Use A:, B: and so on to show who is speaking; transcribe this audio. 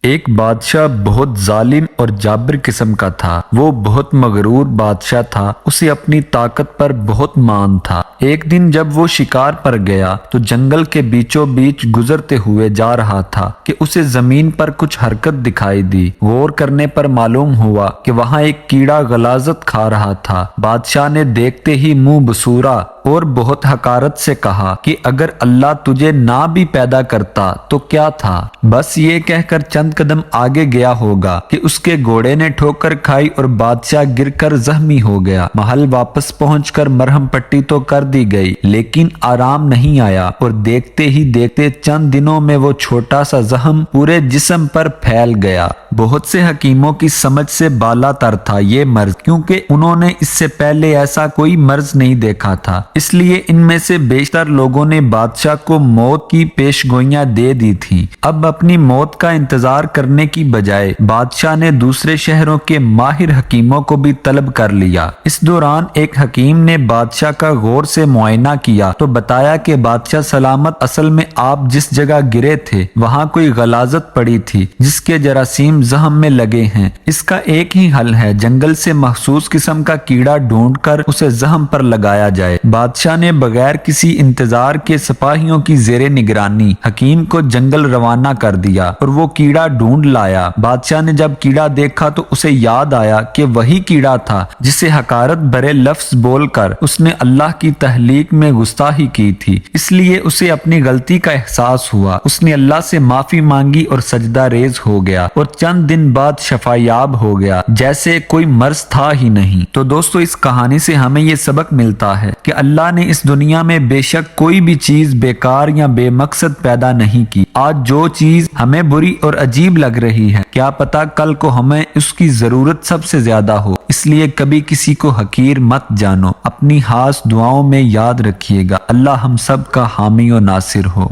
A: ایک بادشاہ بہت ظالم اور جابر قسم کا تھا۔ وہ بہت مغرور بادشاہ تھا، اسے اپنی طاقت پر بہت مان تھا۔ ایک دن جب وہ شکار پر گیا تو جنگل کے بیچوں بیچ گزرتے ہوئے جا رہا تھا کہ اسے زمین پر کچھ حرکت دکھائی دی۔ غور کرنے پر معلوم ہوا کہ وہاں ایک کیڑا غلاظت کھا رہا تھا۔ بادشاہ نے دیکھتے ہی منہ بسورا اور بہت حقارت سے کہا کہ اگر اللہ تجھے نہ بھی پیدا کرتا تو کیا تھا؟ بس یہ کہہ کر چند قدم آگے گیا ہوگا کہ اس کے گھوڑے نے ٹھوکر کھائی اور بادشاہ گر کر زخمی ہو گیا۔ محل واپس پہنچ کر مرہم پٹی تو کر دی گئی لیکن آرام نہیں آیا اور دیکھتے ہی دیکھتے چند دنوں میں وہ چھوٹا سا زخم پورے جسم پر پھیل گیا۔ بہت سے حکیموں کی سمجھ سے بالا تر تھا یہ مرض، کیونکہ انہوں نے اس سے پہلے ایسا کوئی مرض نہیں دیکھا تھا۔ اس لیے ان میں سے بیشتر لوگوں نے بادشاہ کو موت کی پیشگوئیاں دے دی تھیں۔ اب اپنی موت کا انتظار کرنے کی بجائے بادشاہ نے دوسرے شہروں کے ماہر حکیموں کو بھی طلب کر لیا۔ اس دوران ایک حکیم نے بادشاہ کا غور سے معائنہ کیا تو بتایا کہ بادشاہ سلامت، اصل میں آپ جس جگہ گرے تھے وہاں کوئی غلاظت پڑی تھی جس کے جراثیم زخم میں لگے ہیں۔ اس کا ایک ہی حل ہے، جنگل سے مخصوص قسم کا کیڑا ڈھونڈ کر اسے زخم پر لگایا جائے۔ بادشاہ نے بغیر کسی انتظار کے سپاہیوں کی زیر نگرانی حکیم کو جنگل روانہ کر دیا اور وہ کیڑا ڈھونڈ لایا۔ بادشاہ نے جب کیڑا دیکھا تو اسے یاد آیا کہ وہی کیڑا تھا جسے حقارت بھرے لفظ بول کر اس نے اللہ کی تخلیق میں گستاخی کی تھی۔ اس لیے اسے اپنی غلطی کا احساس ہوا۔ اس نے اللہ سے معافی مانگی اور سجدہ ریز ہو گیا اور چند دن بعد شفا یاب ہو گیا جیسے کوئی مرض تھا ہی نہیں۔ تو دوستو، اس کہانی سے ہمیں یہ سبق ملتا ہے کہ اللہ نے اس دنیا میں بے شک کوئی بھی چیز بیکار یا بے مقصد پیدا نہیں کی۔ آج جو چیز ہمیں بری اور عجیب لگ رہی ہے، کیا پتا کل کو ہمیں اس کی ضرورت سب سے زیادہ ہو۔ اس لیے کبھی کسی کو حقیر مت جانو۔ اپنی خاص دعاؤں میں یاد رکھیے گا۔ اللہ ہم سب کا حامی و ناصر ہو۔